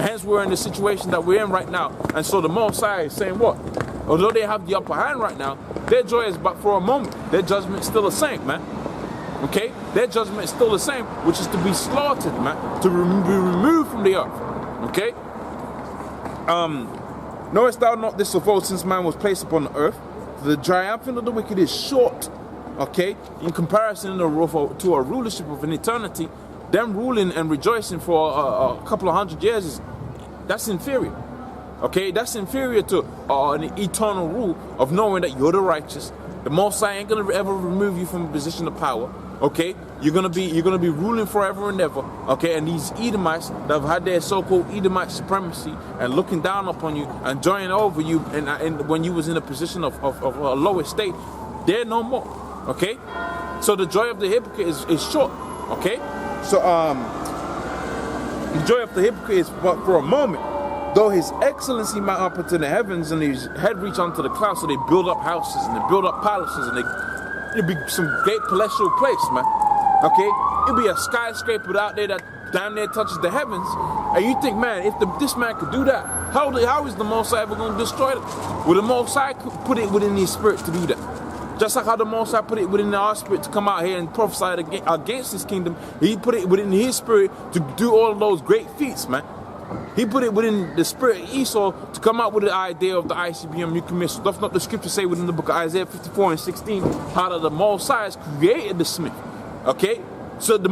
And hence we're in the situation that we're in right now. And so the Most High is saying what? Although they have the upper hand right now, their joy is but for a moment. Their judgment is still the same, man. Okay? Their judgment is still the same, which is to be slaughtered, man. To be removed from the earth. Okay? Knowest thou not this of old, since man was placed upon the earth? The triumphing of the wicked is short. Okay? In comparison to a rulership of an eternity, them ruling and rejoicing for a couple of hundred years, that's inferior. Okay? That's inferior to an eternal rule of knowing that you're the righteous. The Most High ain't gonna ever remove you from a position of power. Okay, you're gonna be ruling forever and ever. Okay, and these Edomites that have had their so-called Edomite supremacy and looking down upon you and joining over you, and when you was in a position of a lower state, they're no more. Okay, so the joy of the hypocrite is short. Okay, so the joy of the hypocrite is but for a moment. Though his excellency mount up into the heavens and his head reach onto the clouds, so they build up houses and they build up palaces and it'll be some great palatial place, man. Okay? It'll be a skyscraper out there that damn near touches the heavens. And you think, man, if this man could do that, how is the Most High ever going to destroy it? Well, the Most High put it within his spirit to do that. Just like how the Most High put it within our spirit to come out here and prophesy against his kingdom, he put it within his spirit to do all of those great feats, man. He put it within the spirit of Esau to come out with the idea of the ICBM nuclear missile. Does not the scripture say within the book of Isaiah 54 and 16 how the Most High has created the smith? Okay? So the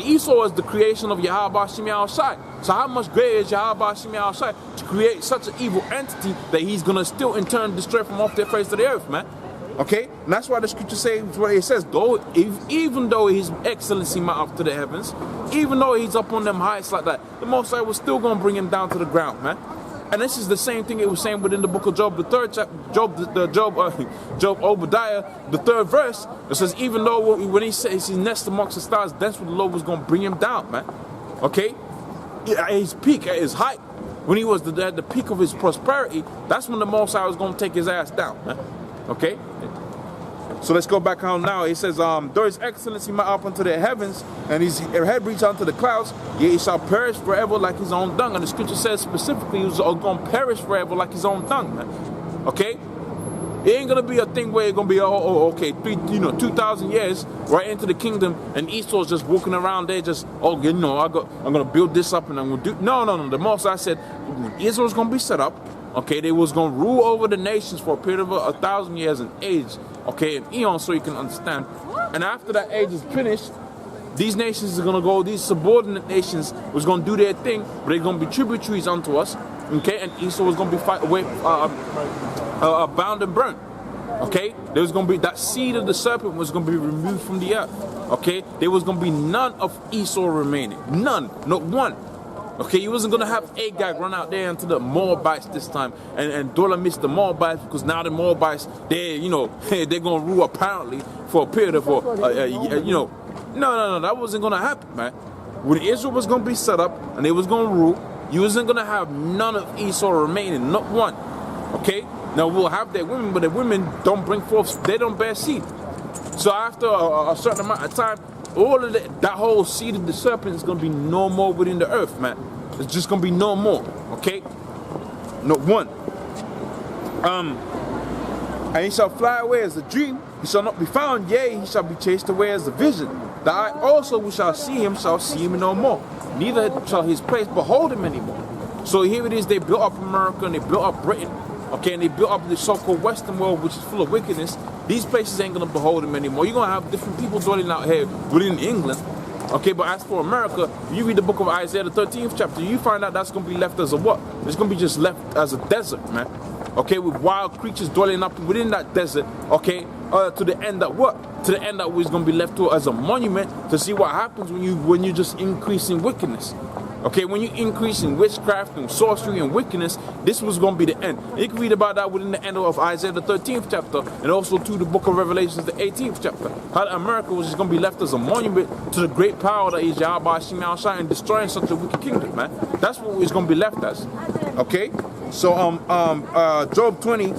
Esau is the creation of Yahweh Hashem Shai. So how much greater is Yahweh Hashem Shai to create such an evil entity that he's going to still in turn destroy from off the face of the earth, man? Okay? And that's why the scripture says what it says, even though his excellency might up to the heavens, even though he's up on them heights like that, the Most High was still going to bring him down to the ground, man. And this is the same thing it was saying within the book of Job, the third chapter, Job Obadiah, the 3rd verse. It says, even though when he says he nests amongst the stars, that's what the Lord was going to bring him down, man. Okay? At his peak, at his height, when he was at the peak of his prosperity, that's when the Most High was going to take his ass down, man. Okay? So let's go back on now. It says, though his excellency might up unto the heavens, and his head reach unto the clouds, yet he shall perish forever like his own dung. And the scripture says specifically he was going to perish forever like his own dung, man. Okay? It ain't going to be a thing where it's going to be, okay, 2,000 years right into the kingdom, and Esau's just walking around there just, I'm going to build this up and I'm going to do... No. The Most High said, Israel's going to be set up. Okay, they was going to rule over the nations for a period of 1,000 years in age. Okay, an eon, so you can understand. And after that age is finished, these nations are going to go, these subordinate nations was going to do their thing, but they're going to be tributaries unto us. Okay, and Esau was going to be bound and burnt. Okay, there was going to be, that seed of the serpent was going to be removed from the earth. Okay, there was going to be none of Esau remaining. None, not one. Okay, he wasn't going to have Agag run out there into the Moabites this time and dwell amidst the Moabites, because now the Moabites, they're going to rule apparently for a period of, No, that wasn't going to happen, man. When Israel was going to be set up and they was going to rule, you wasn't going to have none of Esau remaining, not one. Okay, now we'll have their women, but the women don't bring forth, they don't bear seed. So after a certain amount of time, all of that whole seed of the serpent is going to be no more within the earth, man. It's just going to be no more, okay? Not one. And he shall fly away as a dream. He shall not be found, yea, he shall be chased away as a vision. That I also who shall see him no more. Neither shall his place behold him anymore. So here it is, they built up America and they built up Britain. Okay, and they built up the so-called Western world, which is full of wickedness. These places ain't going to behold him anymore. You're going to have different people dwelling out here within England. Okay, but as for America, you read the book of Isaiah, the 13th chapter, you find out that's going to be left as a what? It's going to be just left as a desert, man. Okay, with wild creatures dwelling up within that desert. Okay, to the end that what? To the end that it's going to be left to as a monument to see what happens when you just increase in wickedness. Okay, when you increase in witchcraft and sorcery and wickedness, this was going to be the end. You can read about that within the end of Isaiah, the 13th chapter, and also to the book of Revelations, the 18th chapter. How America was just going to be left as a monument to the great power that is Yahweh Hashem Shai and destroying such a wicked kingdom, man. That's what it's going to be left as. Okay, so Job 20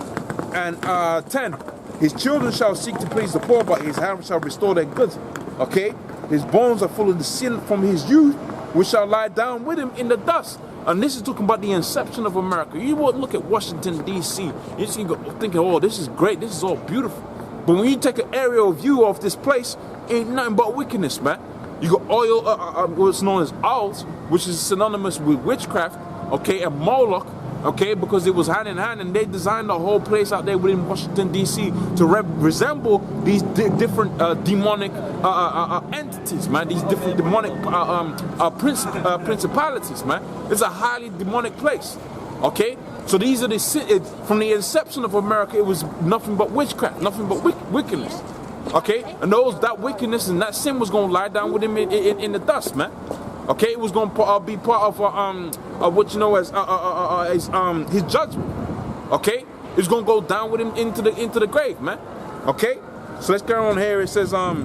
and 10. His children shall seek to please the poor, but his hand shall restore their goods. Okay, his bones are full of the sin from his youth, which shall lie down with him in the dust. And this is talking about the inception of America. You won't look at Washington, D.C. You're just thinking, oh, this is great. This is all beautiful. But when you take an aerial view of this place, ain't nothing but wickedness, man. You got oil, what's known as owls, which is synonymous with witchcraft, okay, and Moloch, okay, because it was hand in hand, and they designed the whole place out there within Washington, D.C. to resemble these different demonic entities, man, these different demonic principalities, man. It's a highly demonic place, okay? So these are from the inception of America, it was nothing but witchcraft, nothing but wickedness, okay? And that wickedness and that sin was going to lie down with him in the dust, man. Okay, it was going to be part of what you know as his judgment. Okay, it's going to go down with him into the grave, man. Okay, so let's carry on here. It says that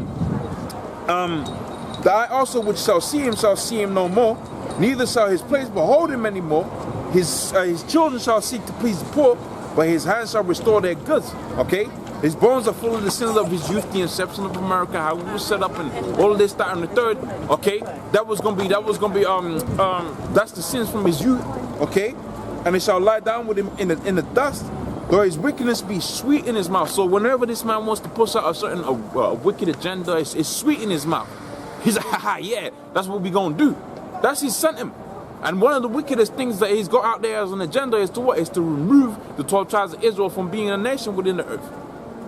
I also which shall see him no more, neither shall his place behold him anymore. His children shall seek to please the poor, but his hands shall restore their goods. Okay. His bones are full of the sins of his youth, the inception of America, how we were set up, and all of this, that, and the third. Okay, that's the sins from his youth. Okay, and it shall lie down with him in the dust, though his wickedness be sweet in his mouth. So whenever this man wants to push out a certain wicked agenda, it's sweet in his mouth. He's like, haha, yeah, that's what we gonna do. That's his sent him. And one of the wickedest things that he's got out there as an agenda is to what? Is to remove the 12 tribes of Israel from being a nation within the earth.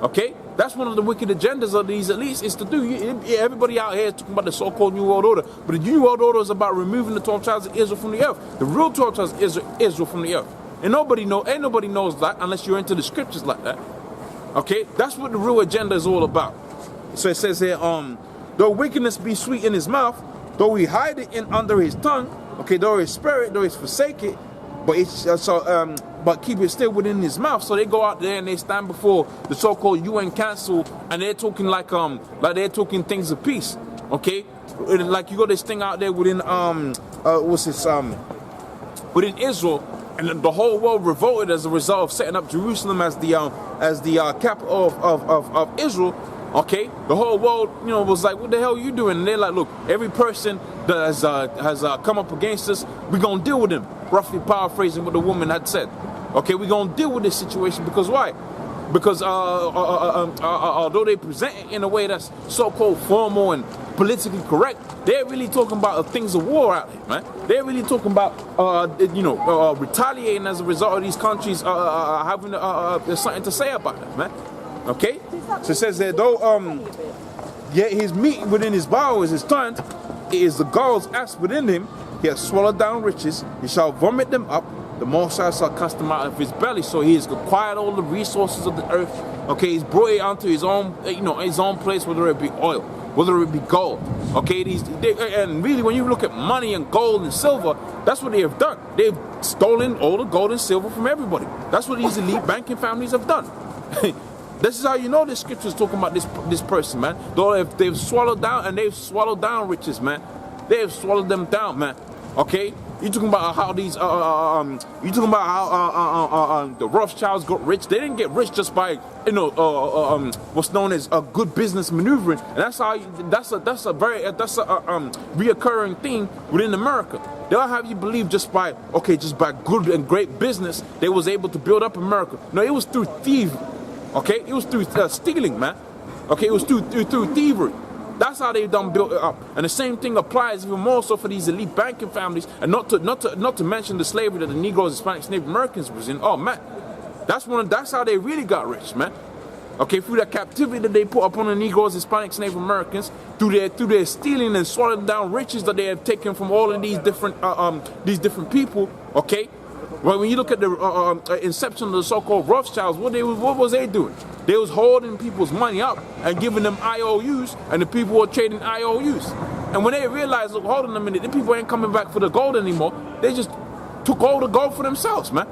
Okay, that's one of the wicked agendas of these elites is to do. Everybody out here is talking about the so-called New World Order, but the New World Order is about removing the 12 tribes of Israel from the earth. The real 12 tribes of Israel from the earth, and ain't nobody knows that unless you're into the scriptures like that. Okay, that's what the real agenda is all about. So it says here, though wickedness be sweet in his mouth, though he hide it under his tongue. Okay, though his spirit, though he forsake it, but keep it still within his mouth. So they go out there and they stand before the so-called UN Council, and they're talking like they're talking things of peace. Okay, like you got this thing out there within within Israel, and the whole world revolted as a result of setting up Jerusalem as the capital of Israel. Okay, the whole world, was like, what the hell are you doing? And they're like, look, every person that has come up against us, we're going to deal with them. Roughly paraphrasing what the woman had said. Okay, we're going to deal with this situation because why? Because although they present it in a way that's so-called formal and politically correct, they're really talking about things of war out there, man. They're really talking about, retaliating as a result of these countries having something to say about it, man. Okay, so it says that though yet his meat within his bowels is turned, it is the gall's ass within him. He has swallowed down riches. He shall vomit them up. The Most High shall cast them out of his belly. So he has acquired all the resources of the earth. Okay, he's brought it onto his own, his own place, whether it be oil, whether it be gold. Okay, and really, when you look at money and gold and silver, that's what they have done. They've stolen all the gold and silver from everybody. That's what these elite banking families have done. This is how you know this scripture is talking about this person, man. Though they've swallowed down riches, man. They have swallowed them down, man. Okay, you talking about how these the Rothschilds got rich. They didn't get rich just by what's known as a good business maneuvering, and that's a reoccurring theme within America. They'll have you believe just by good and great business they was able to build up America. No, it was through thievery. Okay, it was through stealing, man. Okay, it was through thievery. That's how they done built it up. And the same thing applies even more so for these elite banking families, and not to mention the slavery that the Negroes, Hispanics, Native Americans was in. Oh man, that's how they really got rich, man. Okay, through that captivity that they put upon the Negroes, Hispanics, Native Americans, through their stealing and swallowing down riches that they have taken from all of these different people. Okay. Well, when you look at the inception of the so-called Rothschilds, what was they doing? They was holding people's money up and giving them IOUs, and the people were trading IOUs. And when they realized, look, hold on a minute, the people ain't coming back for the gold anymore, they just took all the gold for themselves, man.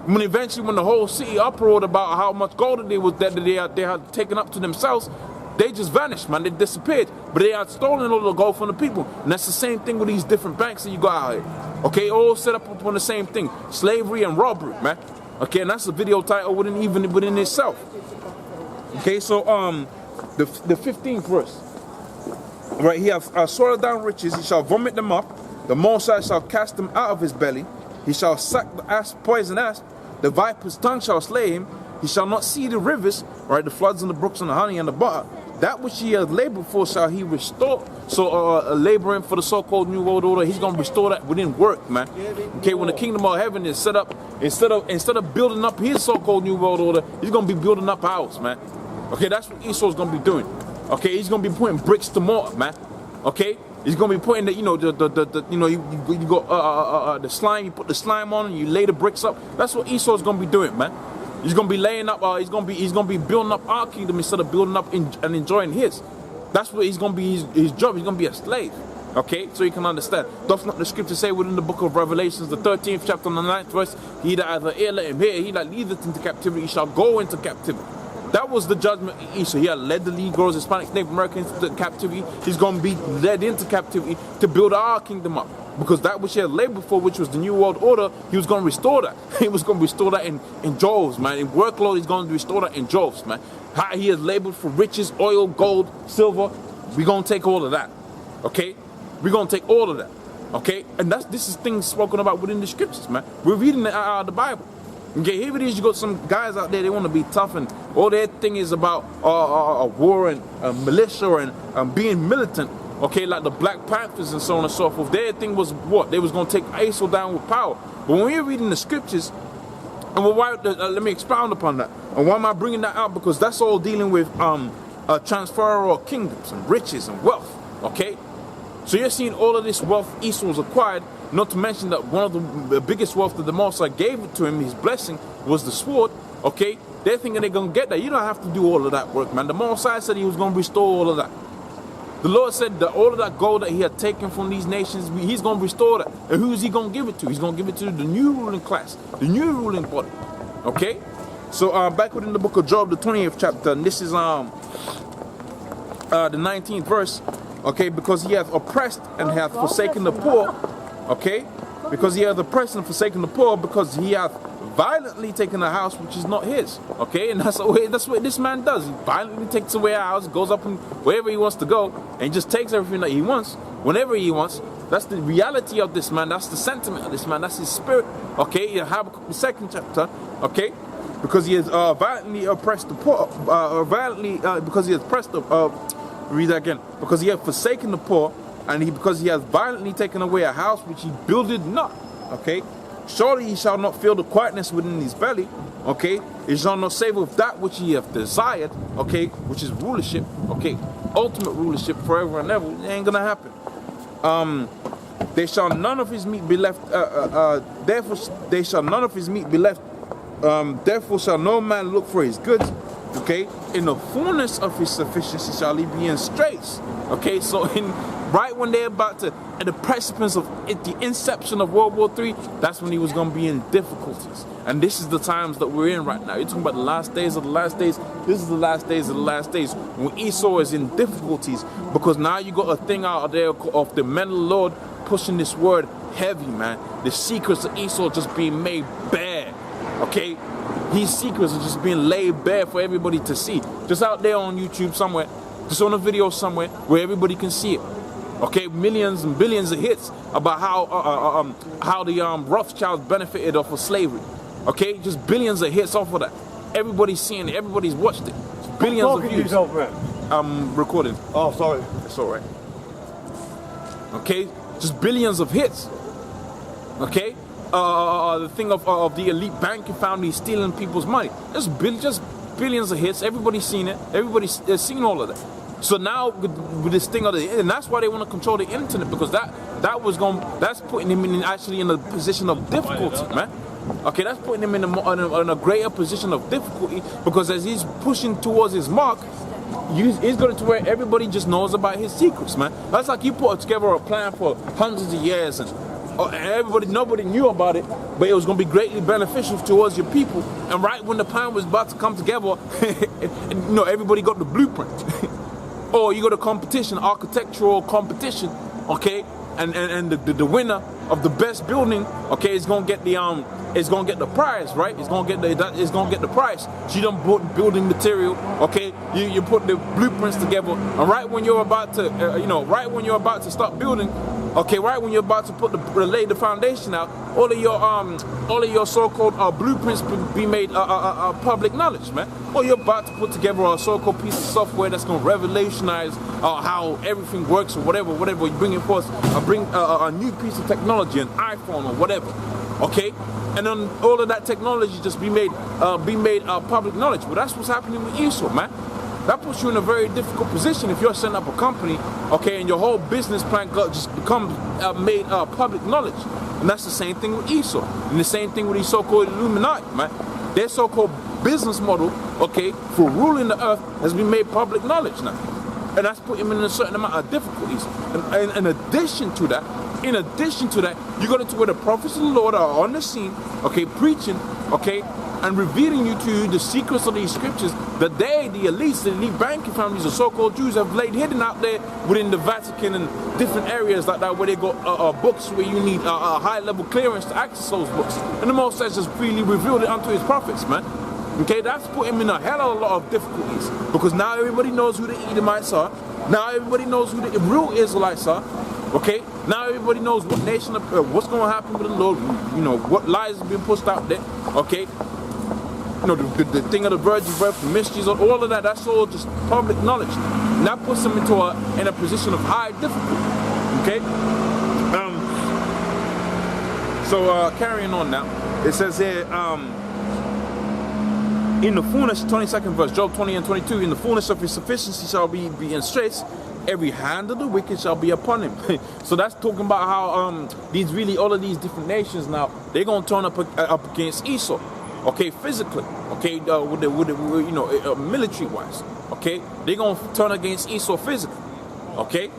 When the whole city uproared about how much gold they had taken up to themselves, they just vanished, man. They disappeared. But they had stolen all the gold from the people. And that's the same thing with these different banks that you got out here. Okay, all set up upon the same thing. Slavery and robbery, man. Okay, and that's a video title within itself. Okay, so the 15th verse. Right, he hath swallowed down riches, he shall vomit them up. The Most High shall cast him out of his belly. He shall suck the poison asp. The viper's tongue shall slay him. He shall not see the rivers, right, the floods and the brooks and the honey and the butter. That which he has labored for shall he restore. So laboring for the so-called New World Order, he's going to restore that within work, man. Okay, when the kingdom of heaven is set up, instead of building up his so-called New World Order, he's going to be building up ours, man. Okay, that's what Esau's going to be doing. Okay, he's going to be putting bricks to mortar, man. Okay, he's going to be putting the, you got the slime, you put the slime on and you lay the bricks up. That's what Esau's going to be doing, man. He's gonna be laying up. He's gonna be building up our kingdom instead of building up and enjoying his. That's what he's gonna be. His job. He's gonna be a slave. Okay, so you can understand. Does not the scripture say within the book of Revelations, the 13th chapter and the 9th verse, he that hath an ear, let him hear. He that leadeth into captivity shall go into captivity. That was the judgment of Esau. He had led the Negroes, Hispanics, Native Americans into captivity. He's gonna be led into captivity to build our kingdom up. Because that which he had labored for, which was the New World Order, he was going to restore that. He was going to restore that in droves, man. In workload, he's going to restore that in droves, man. How he has labored for riches, oil, gold, silver. We're going to take all of that, okay? We're going to take all of that, okay? And this is things spoken about within the scriptures, man. We're reading it out of the Bible. Okay, here it is, you got some guys out there, they want to be tough, and all their thing is about war and militia and being militant. Okay, like the Black Panthers and so on and so forth. Their thing was what? They was going to take Esau down with power. But when we're reading the scriptures, and let me expound upon that. And why am I bringing that out? Because that's all dealing with transfer of kingdoms and riches and wealth. Okay? So you're seeing all of this wealth Esau's acquired, not to mention that one of the biggest wealth that the Most High gave it to him, his blessing, was the sword. Okay? They're thinking they're going to get that. You don't have to do all of that work, man. The Most High said he was going to restore all of that. The Lord said that all of that gold that he had taken from these nations, he's going to restore that. And who is he going to give it to? He's going to give it to the new ruling class, the new ruling body. Okay? So back within the book of Job, the 20th chapter, and this is the 19th verse. Okay? Because he hath oppressed and hath forsaken the poor. Okay? Because he hath oppressed and forsaken the poor, because he hath violently taken a house which is not his. Okay, and that's what this man does. He violently takes away a house, goes up and wherever he wants to go, and he just takes everything that he wants, whenever he wants. That's the reality of this man. That's the sentiment of this man. That's his spirit. Okay, in Habakkuk the 2nd chapter. Okay, because he has violently oppressed the poor. Because he has oppressed the. Read that again. Because he has forsaken the poor, and because he has violently taken away a house which he builded not. Okay. Surely he shall not feel the quietness within his belly, okay? He shall not savor of that which he hath desired, okay? Which is rulership, okay? Ultimate rulership forever and ever. It ain't gonna happen. There shall none of his meat be left. Therefore, there shall none of his meat be left. Therefore shall no man look for his goods, okay? In the fullness of his sufficiency shall he be in straits, okay? So right when they're about to, at the precipice of the inception of World War III, that's when he was going to be in difficulties. And this is the times that we're in right now. You're talking about the last days of the last days. This is the last days of the last days when Esau is in difficulties, because now you got a thing out there of the men of the Lord pushing this word heavy, man. The secrets of Esau just being made bare, okay? His secrets are just being laid bare for everybody to see. Just out there on YouTube somewhere, just on a video somewhere where everybody can see it. Okay, millions and billions of hits about how the Rothschilds benefited off of slavery. Okay, just billions of hits off of that. Everybody's seeing it. Everybody's watched it. It's billions of views. Yourself, man? I'm recording. Oh, sorry. It's all right. Okay, just billions of hits. Okay, the thing of the elite banking family stealing people's money. Just billions of hits. Everybody's seen it. Everybody's seen all of that. So now with this thing of and that's why they want to control the internet, because that's putting him in a position of difficulty, man. Okay, that's putting him in a greater position of difficulty, because as he's pushing towards his mark, he's going to where everybody just knows about his secrets, man. That's like you put together a plan for hundreds of years and nobody knew about it, but it was going to be greatly beneficial towards your people. And right when the plan was about to come together, everybody got the blueprint. Or you got a competition, architectural competition, okay, and the winner of the best building, okay, is gonna get the prize, right? It's gonna get the prize. So you done bought building material, okay. You put the blueprints together, and right when you're about to, start building, Okay, right when you're about to lay the foundation out, all of your so-called blueprints be made public knowledge, man. Or you're about to put together a so-called piece of software that's gonna revolutionize how everything works or whatever you bring it forth, bring a new piece of technology, an iPhone or whatever. Okay, and then all of that technology just be made public knowledge. But that's what's happening with Esau, man. That puts you in a very difficult position if you're setting up a company, okay, and your whole business plan just becomes made public knowledge. And that's the same thing with Esau. And the same thing with these so-called Illuminati, man. Their so-called business model, okay, for ruling the earth has been made public knowledge now. And that's put him in a certain amount of difficulties. And in addition to that, you got into where the prophets of the Lord are on the scene, okay, preaching, okay, and revealing you to the secrets of these scriptures that the elites, the elite banking families, the so-called Jews have laid hidden out there within the Vatican and different areas like that where they got books where you need a high-level clearance to access those books. And the Most High just freely revealed it unto his prophets, man. Okay, that's put him in a hell of a lot of difficulties because now everybody knows who the Edomites are. Now everybody knows who the real Israelites are. Okay, now everybody knows what nation, what's going to happen with the Lord. You know what lies have been pushed out there. Okay. You know, the thing of the virgin birth, the mysteries, all of that, that's all just public knowledge. And that puts them in a position of high difficulty. Okay? So carrying on now, it says here, in the fullness, 22nd verse, Job 20 and 22, in the fullness of his sufficiency shall be in straits, every hand of the wicked shall be upon him. So that's talking about how all of these different nations now, they're going to turn up against Esau. Okay, physically, okay, military-wise, okay, they're gonna turn against Esau physically, okay.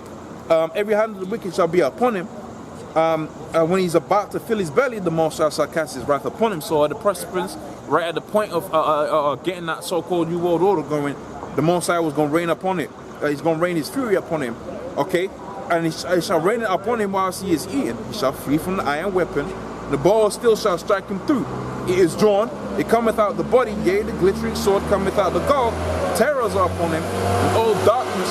Every hand of the wicked shall be upon him. When he's about to fill his belly, the Most High shall cast his wrath upon him. So at the precipice, right at the point of getting that so-called New World Order going, the Most High was gonna rain upon it. He's gonna rain his fury upon him, okay, and he shall rain it upon him whilst he is eating. He shall flee from the iron weapon. The ball still shall strike him through. It is drawn, it cometh out the body, yea, the glittering sword cometh out the gall. Terrors are upon him, and all darkness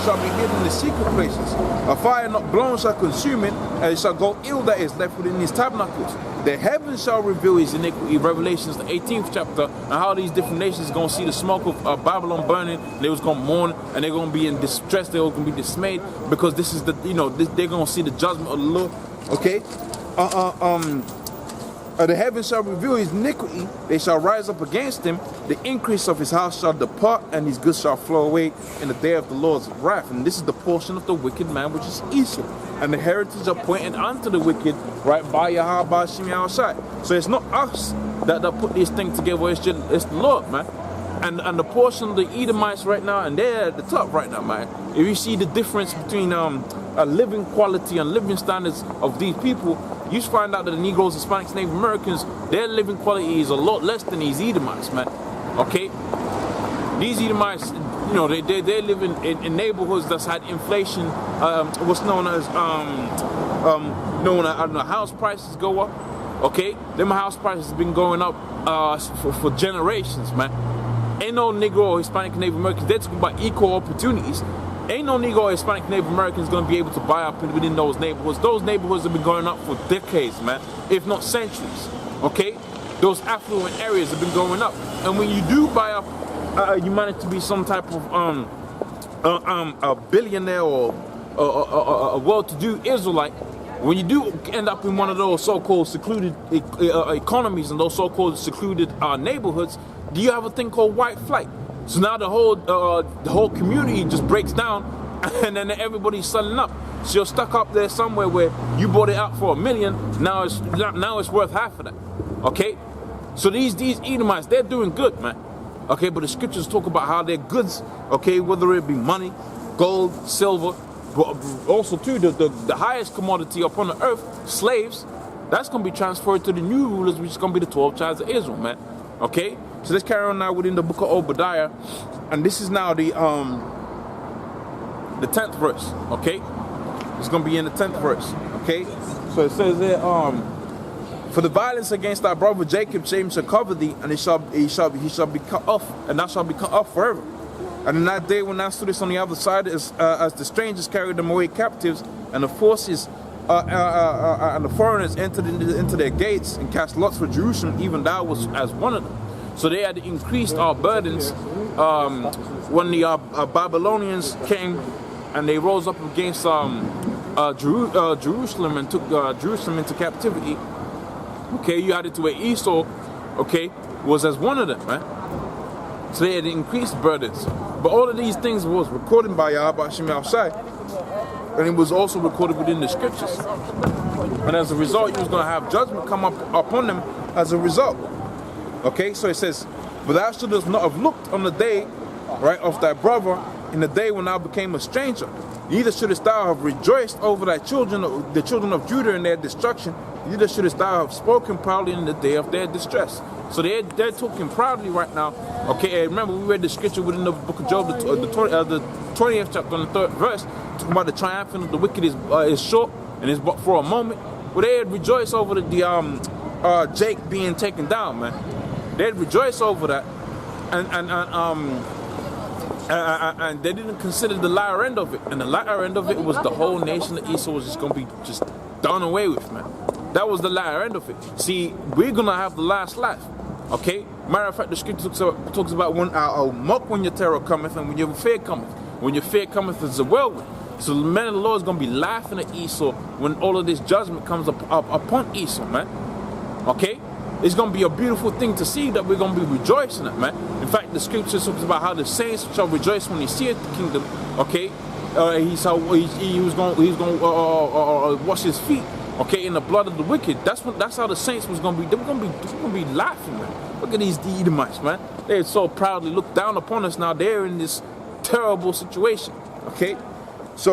shall be hidden in the secret places. A fire not blown shall consume him, and it shall go ill that is left within his tabernacles. The heavens shall reveal his iniquity, Revelations the 18th chapter, and how these different nations are going to see the smoke of Babylon burning. They was going to mourn, and they're going to be in distress, they're going to be dismayed, because this is they're going to see the judgment of the Lord, okay? The heavens shall reveal his iniquity, they shall rise up against him, the increase of his house shall depart, and his goods shall flow away in the day of the Lord's wrath. And this is the portion of the wicked man, which is Esau, and the heritage appointed unto the wicked, right, by Yahweh, by Shem Yahushai. So it's not us that put this thing together, it's the Lord, man. And the portion of the Edomites right now, and they're at the top right now, man. If you see the difference between a living quality and living standards of these people, you find out that the Negroes, Hispanics, Native Americans, their living quality is a lot less than these Edomites, man. Okay? These Edomites, you know, they live in neighborhoods that's had inflation, what's known as house prices go up. Okay? Them house prices have been going up for generations, man. Ain't no Negro or Hispanic Native Americans, they're talking about equal opportunities. Ain't no Negro or Hispanic Native Americans going to be able to buy up within those neighborhoods. Those neighborhoods have been going up for decades, man, if not centuries, okay? Those affluent areas have been going up. And when you do buy up, you manage to be some type of a billionaire or a well-to-do Israelite, when you do end up in one of those so-called secluded economies and those so-called secluded neighborhoods, do you have a thing called white flight? So now the whole community just breaks down, and then everybody's selling up. So you're stuck up there somewhere where you bought it out for $1 million. Now it's worth half of that. Okay, so these Edomites, they're doing good, man. Okay, but the scriptures talk about how their goods, okay, whether it be money, gold, silver, but also too the highest commodity upon the earth, slaves, that's gonna be transferred to the new rulers, which is gonna be the 12 tribes of Israel, man. Okay. So let's carry on now within the book of Obadiah, and this is now the 10th verse, okay? It's gonna be in the 10th verse, okay? So it says there, for the violence against thy brother Jacob, shame shall cover thee, and he shall be cut off, and thou shalt be cut off forever. And in that day when thou stoodest on the other side, as the strangers carried them away captives, and the forces and the foreigners entered into their gates and cast lots for Jerusalem, even thou was as one of them. So they had increased our burdens when the Babylonians came and they rose up against Jerusalem and took Jerusalem into captivity. Okay, you had it to where Esau, okay, was as one of them, man. So they had increased burdens. But all of these things was recorded by Yahweh Hashem Yahushai, and it was also recorded within the scriptures. And as a result, you was going to have judgment come up upon them as a result. Okay, so it says, but thou shouldest not have looked on the day, right, of thy brother in the day when thou became a stranger. Neither shouldest thou have rejoiced over thy children, the children of Judah in their destruction. Neither shouldest thou have spoken proudly in the day of their distress. So they're talking proudly right now. Okay, and remember we read the scripture within the book of Job, the 20th chapter and the 3rd verse, talking about the triumphant of the wicked is short and is but for a moment. Well, they had rejoiced over the Jake being taken down, man. They'd rejoice over that, and they didn't consider the latter end of it. And the latter end of it was the whole nation of Esau was just gonna be just done away with, man. That was the latter end of it. See, we're gonna have the last laugh, okay? Matter of fact, the scripture talks about when I'll mock when your terror cometh and when your fear cometh. When your fear cometh as a whirlwind. So the man of the Lord is gonna be laughing at Esau when all of this judgment comes upon Esau, man. Okay? It's going to be a beautiful thing to see that we're going to be rejoicing at, man. In fact, the scripture talks about how the saints shall rejoice when they see the kingdom. Okay, he was going to wash his feet. Okay, in the blood of the wicked. That's how the saints was going to be. They were going to be laughing, man. Look at these Edomites, man. They so proudly look down upon us now. They're in this terrible situation. Okay, so